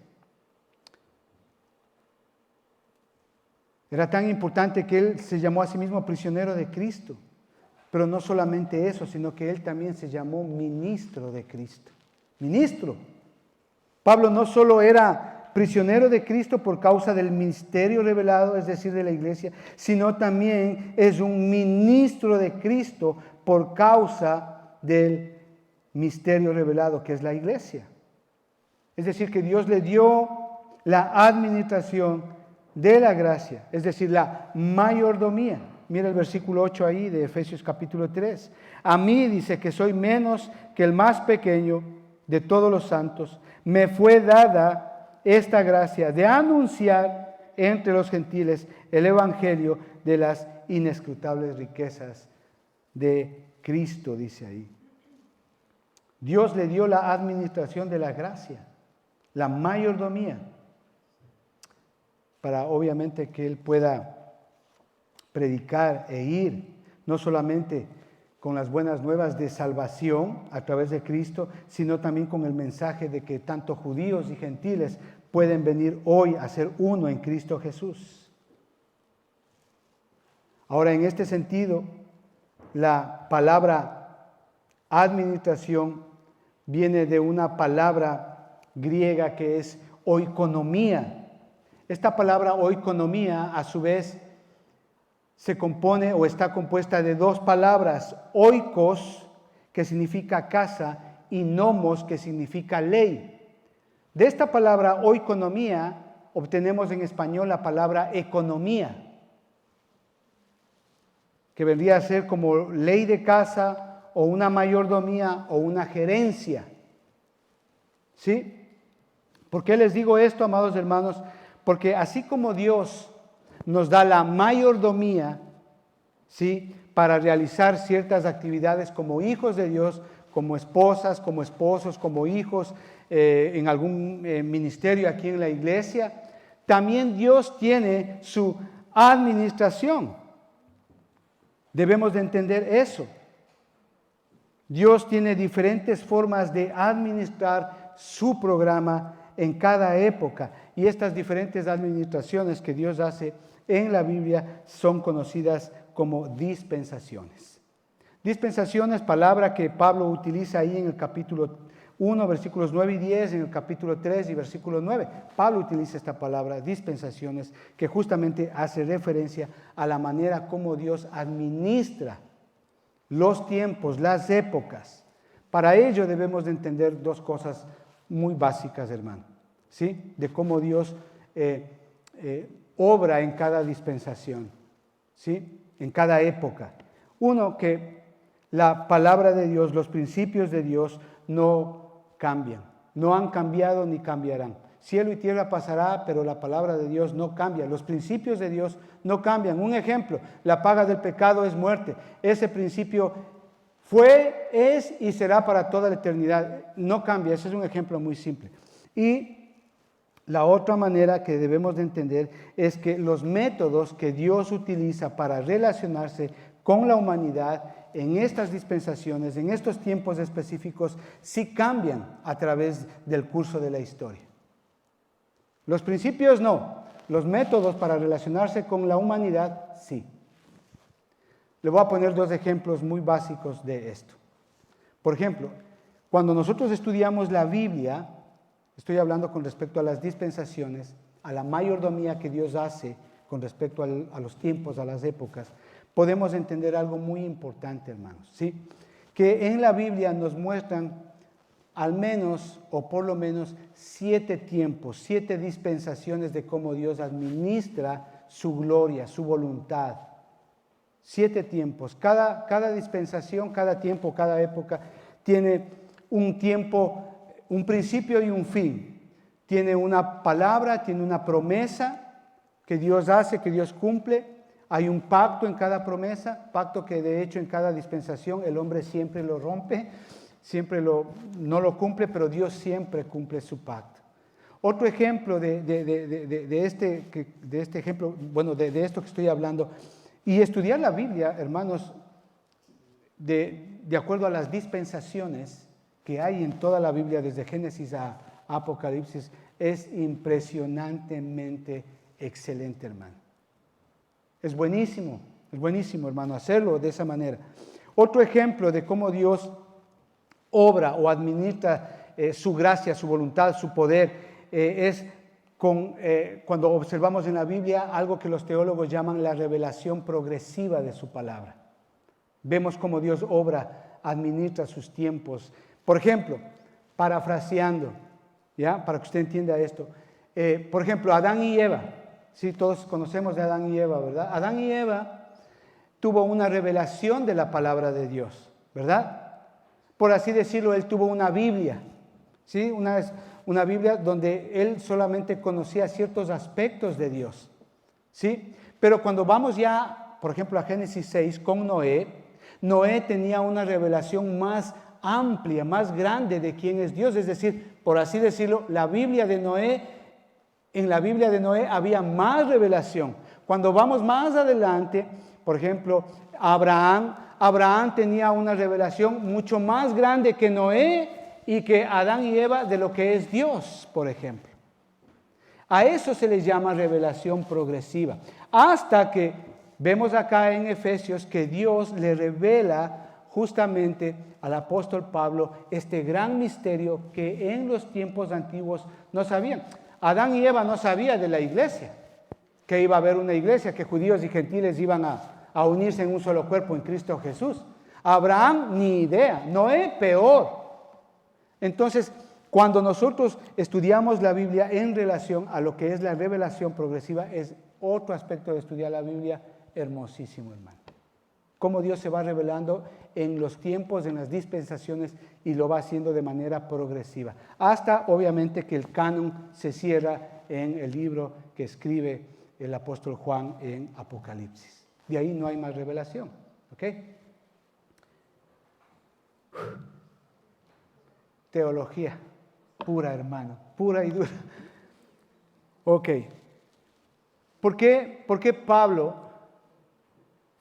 Era tan importante que él se llamó a sí mismo prisionero de Cristo. Pero no solamente eso, sino que él también se llamó ministro de Cristo. Ministro. Pablo no solo era prisionero de Cristo por causa del misterio revelado, es decir, de la iglesia, sino también es un ministro de Cristo por causa del misterio revelado, que es la iglesia. Es decir, que Dios le dio la administración de la gracia, es decir, la mayordomía. Mira el versículo 8 ahí de Efesios capítulo 3. A mí, dice, que soy menos que el más pequeño de todos los santos, me fue dada esta gracia de anunciar entre los gentiles el evangelio de las inescrutables riquezas de Cristo, dice ahí. Dios le dio la administración de la gracia, la mayordomía, para obviamente que él pueda predicar e ir, no solamente con las buenas nuevas de salvación a través de Cristo, sino también con el mensaje de que tanto judíos y gentiles pueden venir hoy a ser uno en Cristo Jesús. Ahora, en este sentido, la palabra administración viene de una palabra griega que es oikonomía. Esta palabra oikonomía, a su vez, se compone o está compuesta de dos palabras, oikos, que significa casa, y nomos, que significa ley. De esta palabra oikonomía obtenemos en español la palabra economía, que vendría a ser como ley de casa o una mayordomía o una gerencia. ¿Sí? ¿Por qué les digo esto, amados hermanos? Porque así como Dios nos da la mayordomía, ¿sí?, para realizar ciertas actividades como hijos de Dios, como esposas, como esposos, como hijos, en algún ministerio aquí en la iglesia, también Dios tiene su administración. Debemos de entender eso. Dios tiene diferentes formas de administrar su programa en cada época, y estas diferentes administraciones que Dios hace en la Biblia son conocidas como dispensaciones. Dispensaciones, palabra que Pablo utiliza ahí en el capítulo 1, versículos 9 y 10, en el capítulo 3 y versículo 9. Pablo utiliza esta palabra, dispensaciones, que justamente hace referencia a la manera como Dios administra los tiempos, las épocas. Para ello debemos de entender dos cosas muy básicas, hermano, ¿sí? De cómo Dios obra en cada dispensación, ¿sí?, en cada época. Uno, que la palabra de Dios, los principios de Dios no cambian, no han cambiado ni cambiarán. Cielo y tierra pasará, pero la palabra de Dios no cambia. Los principios de Dios no cambian. Un ejemplo, la paga del pecado es muerte. Ese principio fue, es y será para toda la eternidad. No cambia, ese es un ejemplo muy simple. Y la otra manera que debemos de entender es que los métodos que Dios utiliza para relacionarse con la humanidad en estas dispensaciones, en estos tiempos específicos, sí cambian a través del curso de la historia. Los principios no, los métodos para relacionarse con la humanidad sí. Le voy a poner dos ejemplos muy básicos de esto. Por ejemplo, cuando nosotros estudiamos la Biblia, estoy hablando con respecto a las dispensaciones, a la mayordomía que Dios hace con respecto a los tiempos, a las épocas, podemos entender algo muy importante, hermanos, ¿sí? Que en la Biblia nos muestran al menos o por lo menos 7 tiempos, 7 dispensaciones de cómo Dios administra su gloria, su voluntad. 7 tiempos. Cada dispensación, cada tiempo, cada época tiene un tiempo, un principio y un fin. Tiene una palabra, tiene una promesa que Dios hace, que Dios cumple. Hay un pacto en cada promesa, pacto que de hecho en cada dispensación el hombre siempre lo rompe, no lo cumple, pero Dios siempre cumple su pacto. Otro ejemplo de este ejemplo, bueno, de esto que estoy hablando, y estudiar la Biblia, hermanos, de acuerdo a las dispensaciones que hay en toda la Biblia, desde Génesis a Apocalipsis, es impresionantemente excelente, hermano. Es buenísimo, hermano, hacerlo de esa manera. Otro ejemplo de cómo Dios obra o administra su gracia, su voluntad, su poder, es cuando observamos en la Biblia algo que los teólogos llaman la revelación progresiva de su palabra. Vemos cómo Dios obra, administra sus tiempos. Por ejemplo, parafraseando, ¿ya? Para que usted entienda esto. Por ejemplo, Adán y Eva. Sí, todos conocemos de Adán y Eva, ¿verdad? Adán y Eva tuvo una revelación de la palabra de Dios, ¿verdad? Por así decirlo, él tuvo una Biblia, ¿sí? Una Biblia donde él solamente conocía ciertos aspectos de Dios, ¿sí? Pero cuando vamos ya, por ejemplo, a Génesis 6 con Noé, Noé tenía una revelación más amplia, más grande de quién es Dios, es decir, por así decirlo, en la Biblia de Noé había más revelación. Cuando vamos más adelante, por ejemplo, Abraham tenía una revelación mucho más grande que Noé y que Adán y Eva de lo que es Dios, por ejemplo. A eso se les llama revelación progresiva. Hasta que vemos acá en Efesios que Dios le revela justamente al apóstol Pablo este gran misterio que en los tiempos antiguos no sabían. Adán y Eva no sabían de la iglesia, que iba a haber una iglesia, que judíos y gentiles iban a unirse en un solo cuerpo en Cristo Jesús. Abraham ni idea, Noé peor. Entonces, cuando nosotros estudiamos la Biblia en relación a lo que es la revelación progresiva, es otro aspecto de estudiar la Biblia hermosísimo, hermano. Cómo Dios se va revelando en los tiempos, en las dispensaciones, y lo va haciendo de manera progresiva. Hasta, obviamente, que el canon se cierra en el libro que escribe el apóstol Juan en Apocalipsis. De ahí no hay más revelación. ¿Ok? Teología pura, hermano, pura y dura. Ok. ¿Por qué Pablo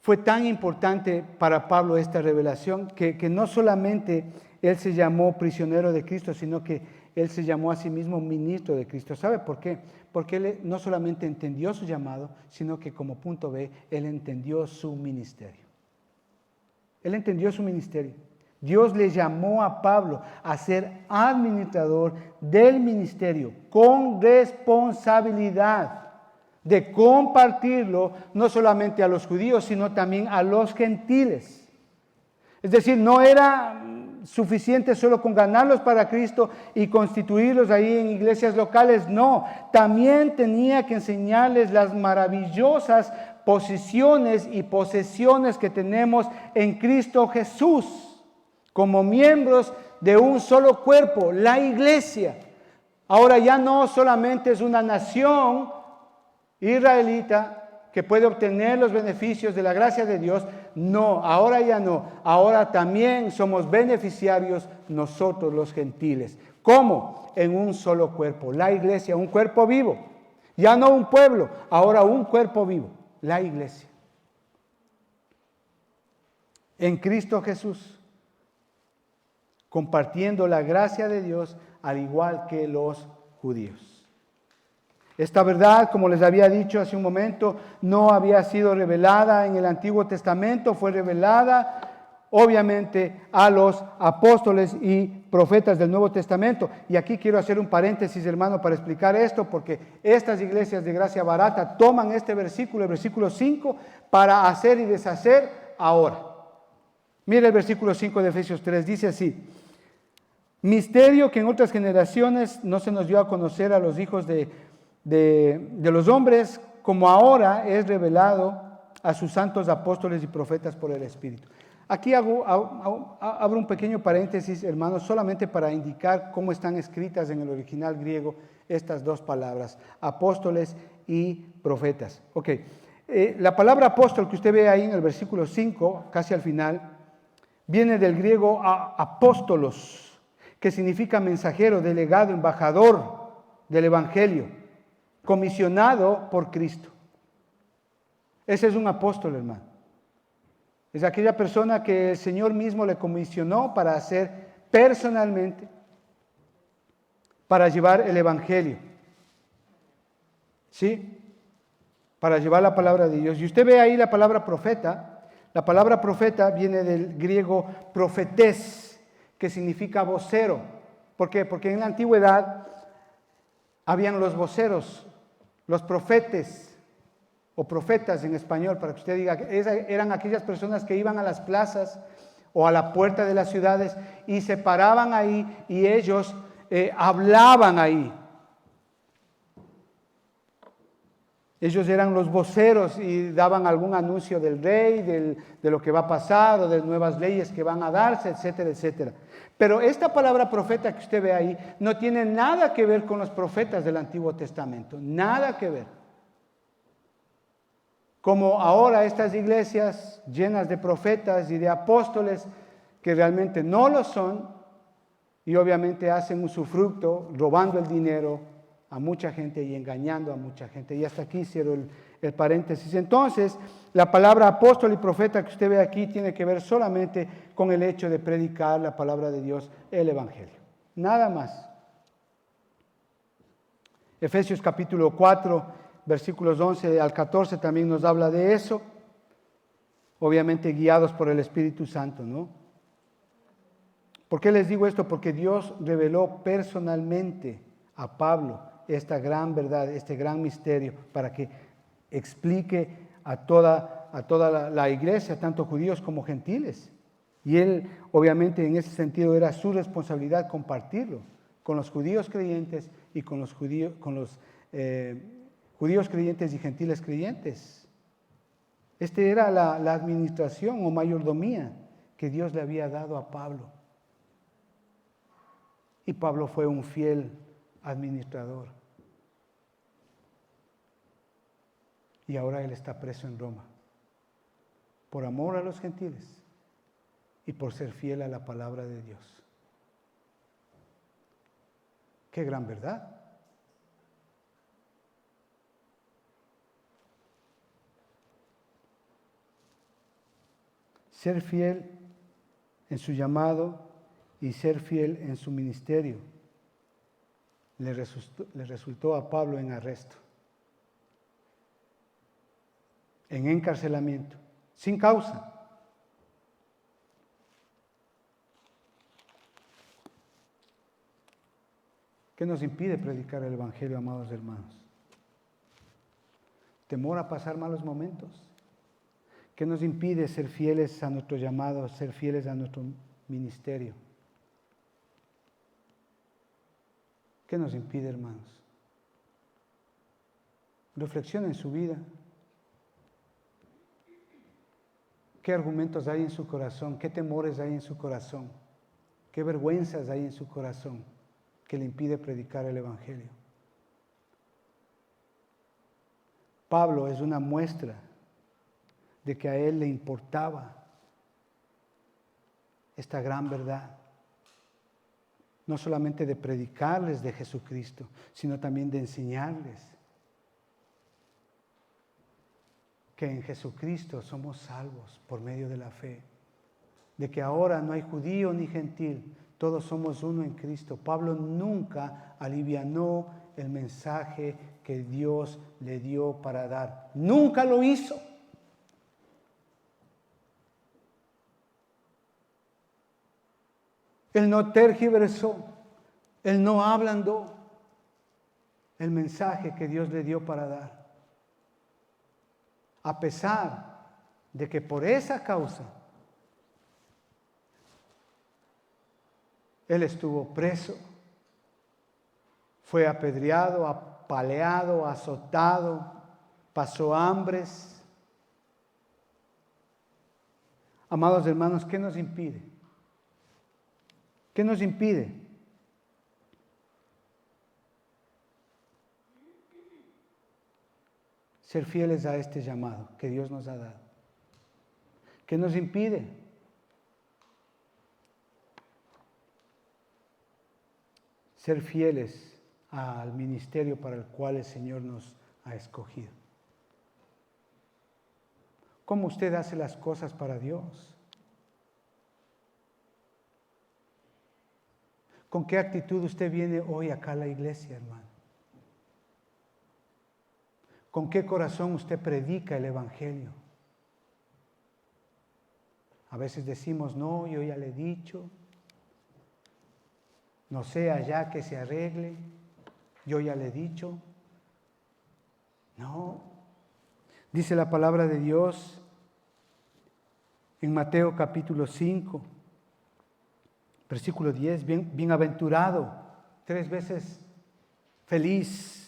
fue tan importante para Pablo esta revelación? Que no solamente él se llamó prisionero de Cristo, sino que él se llamó a sí mismo ministro de Cristo. ¿Sabe por qué? Porque él no solamente entendió su llamado, sino que como punto B, él entendió su ministerio. Él entendió su ministerio. Dios le llamó a Pablo a ser administrador del ministerio con responsabilidad de compartirlo no solamente a los judíos, sino también a los gentiles. Es decir, no era suficiente solo con ganarlos para Cristo y constituirlos ahí en iglesias locales, no. También tenía que enseñarles las maravillosas posiciones y posesiones que tenemos en Cristo Jesús, como miembros de un solo cuerpo, la iglesia. Ahora ya no solamente es una nación israelita que puede obtener los beneficios de la gracia de Dios. No, ahora ya no. Ahora también somos beneficiarios nosotros los gentiles. ¿Cómo? En un solo cuerpo, la iglesia, un cuerpo vivo. Ya no un pueblo, ahora un cuerpo vivo, la iglesia. En Cristo Jesús, compartiendo la gracia de Dios al igual que los judíos. Esta verdad, como les había dicho hace un momento, no había sido revelada en el Antiguo Testamento, fue revelada obviamente a los apóstoles y profetas del Nuevo Testamento. Y aquí quiero hacer un paréntesis, hermano, para explicar esto, porque estas iglesias de gracia barata toman este versículo, el versículo 5, para hacer y deshacer ahora. Mira el versículo 5 de Efesios 3, dice así: misterio que en otras generaciones no se nos dio a conocer a los hijos de los hombres, como ahora es revelado a sus santos apóstoles y profetas por el Espíritu. Aquí abro un pequeño paréntesis, hermanos, solamente para indicar cómo están escritas en el original griego estas dos palabras, apóstoles y profetas. Ok, la palabra apóstol que usted ve ahí en el versículo 5, casi al final, viene del griego apóstolos, que significa mensajero, delegado, embajador del Evangelio, comisionado por Cristo. Ese es un apóstol, hermano. Es aquella persona que el Señor mismo le comisionó para hacer personalmente, para llevar el Evangelio. ¿Sí? Para llevar la palabra de Dios. Y usted ve ahí la palabra profeta. La palabra profeta viene del griego profetés, que significa vocero. ¿Por qué? Porque en la antigüedad habían los voceros, los profetes, o profetas en español, para que usted diga, eran aquellas personas que iban a las plazas o a la puerta de las ciudades y se paraban ahí y ellos hablaban ahí. Ellos eran los voceros y daban algún anuncio del rey, de lo que va a pasar o de nuevas leyes que van a darse, etcétera, etcétera. Pero esta palabra profeta que usted ve ahí no tiene nada que ver con los profetas del Antiguo Testamento, nada que ver. Como ahora estas iglesias llenas de profetas y de apóstoles que realmente no lo son y obviamente hacen usufructo, robando el dinero a mucha gente y engañando a mucha gente. Y hasta aquí cierro el paréntesis. Entonces, la palabra apóstol y profeta que usted ve aquí tiene que ver solamente con el hecho de predicar la palabra de Dios, el Evangelio. Nada más. Efesios capítulo 4, versículos 11 al 14 también nos habla de eso, obviamente guiados por el Espíritu Santo, ¿no? ¿Por qué les digo esto? Porque Dios reveló personalmente a Pablo esta gran verdad, este gran misterio, para que explique a toda la iglesia, tanto judíos como gentiles. Y él, obviamente, en ese sentido era su responsabilidad compartirlo con los judíos creyentes y con los judíos creyentes y gentiles creyentes. Esta era la administración o mayordomía que Dios le había dado a Pablo. Y Pablo fue un fiel administrador. Y ahora él está preso en Roma, por amor a los gentiles y por ser fiel a la palabra de Dios. ¡Qué gran verdad! Ser fiel en su llamado y ser fiel en su ministerio le resultó a Pablo en arresto, en encarcelamiento, sin causa. ¿Qué nos impide predicar el Evangelio, amados hermanos? ¿Temor a pasar malos momentos? ¿Qué nos impide ser fieles a nuestro llamado, ser fieles a nuestro ministerio? ¿Qué nos impide, hermanos? Reflexionen en su vida. ¿Qué argumentos hay en su corazón? ¿Qué temores hay en su corazón? ¿Qué vergüenzas hay en su corazón que le impide predicar el Evangelio? Pablo es una muestra de que a él le importaba esta gran verdad. No solamente de predicarles de Jesucristo, sino también de enseñarles que en Jesucristo somos salvos por medio de la fe, de que ahora no hay judío ni gentil, todos somos uno en Cristo. Pablo nunca alivianó el mensaje que Dios le dio para dar. Nunca lo hizo. Él no tergiversó, él no ablandó el mensaje que Dios le dio para dar. A pesar de que por esa causa él estuvo preso, fue apedreado, apaleado, azotado, pasó hambres. Amados hermanos, ¿qué nos impide? ¿Qué nos impide? Ser fieles a este llamado que Dios nos ha dado. ¿Qué nos impide? Ser fieles al ministerio para el cual el Señor nos ha escogido. ¿Cómo usted hace las cosas para Dios? ¿Con qué actitud usted viene hoy acá a la iglesia, hermano? ¿Con qué corazón usted predica el Evangelio? A veces decimos, no, yo ya le he dicho, no sé, allá que se arregle, yo ya le he dicho. No, dice la palabra de Dios en Mateo capítulo 5, versículo 10, bienaventurado, 3 veces feliz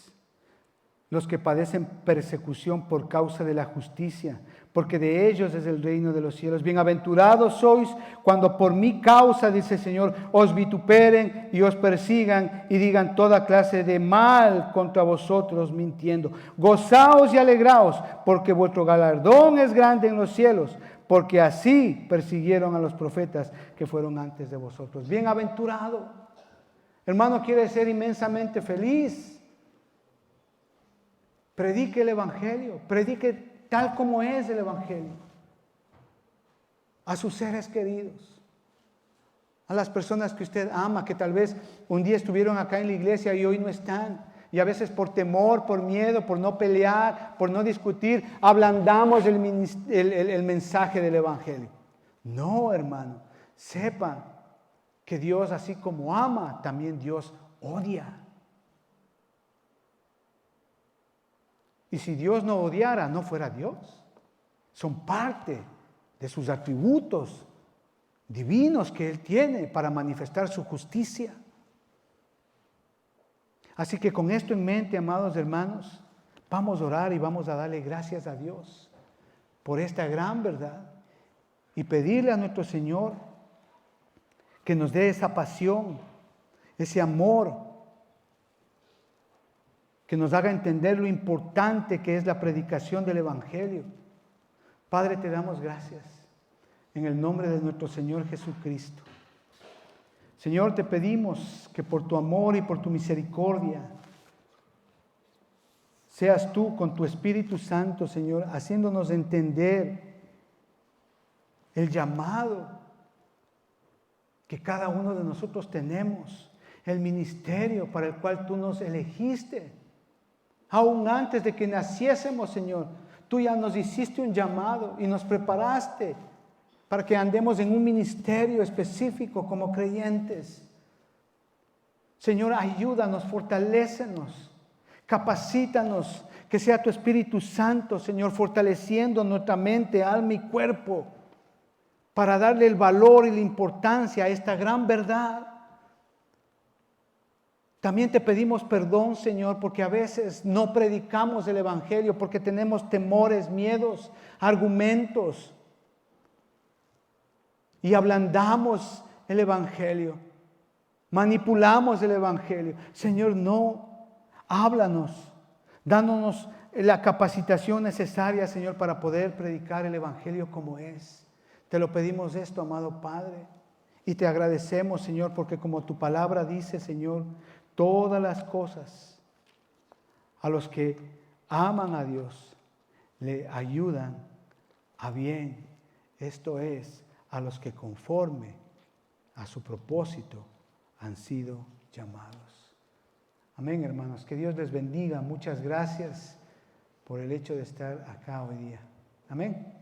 los que padecen persecución por causa de la justicia, porque de ellos es el reino de los cielos. Bienaventurados sois cuando por mi causa, dice el Señor, os vituperen y os persigan y digan toda clase de mal contra vosotros mintiendo. Gozaos y alegraos, porque vuestro galardón es grande en los cielos, porque así persiguieron a los profetas que fueron antes de vosotros. Bienaventurado. Hermano, quiere ser inmensamente feliz. Predique el Evangelio, predique tal como es el Evangelio. A sus seres queridos, a las personas que usted ama, que tal vez un día estuvieron acá en la iglesia y hoy no están. Y a veces por temor, por miedo, por no pelear, por no discutir, ablandamos el mensaje del Evangelio. No, hermano, sepa que Dios, así como ama, también Dios odia. Y si Dios no odiara, no fuera Dios. Son parte de sus atributos divinos que Él tiene para manifestar su justicia. Así que con esto en mente, amados hermanos, vamos a orar y vamos a darle gracias a Dios por esta gran verdad y pedirle a nuestro Señor que nos dé esa pasión, ese amor, que nos haga entender lo importante que es la predicación del Evangelio. Padre, te damos gracias en el nombre de nuestro Señor Jesucristo. Señor, te pedimos que por tu amor y por tu misericordia seas tú con tu Espíritu Santo, Señor, haciéndonos entender el llamado que cada uno de nosotros tenemos, el ministerio para el cual tú nos elegiste. Aún antes de que naciésemos, Señor, tú ya nos hiciste un llamado y nos preparaste para que andemos en un ministerio específico como creyentes. Señor, ayúdanos, fortalécenos, capacítanos, que sea tu Espíritu Santo, Señor, fortaleciendo nuestra mente, alma y cuerpo para darle el valor y la importancia a esta gran verdad. También te pedimos perdón, Señor, porque a veces no predicamos el Evangelio, porque tenemos temores, miedos, argumentos y ablandamos el Evangelio, manipulamos el Evangelio. Señor, no, háblanos, dándonos la capacitación necesaria, Señor, para poder predicar el Evangelio como es. Te lo pedimos esto, amado Padre, y te agradecemos, Señor, porque como tu palabra dice, Señor, todas las cosas a los que aman a Dios le ayudan a bien. Esto es, a los que conforme a su propósito han sido llamados. Amén, hermanos. Que Dios les bendiga. Muchas gracias por el hecho de estar acá hoy día. Amén.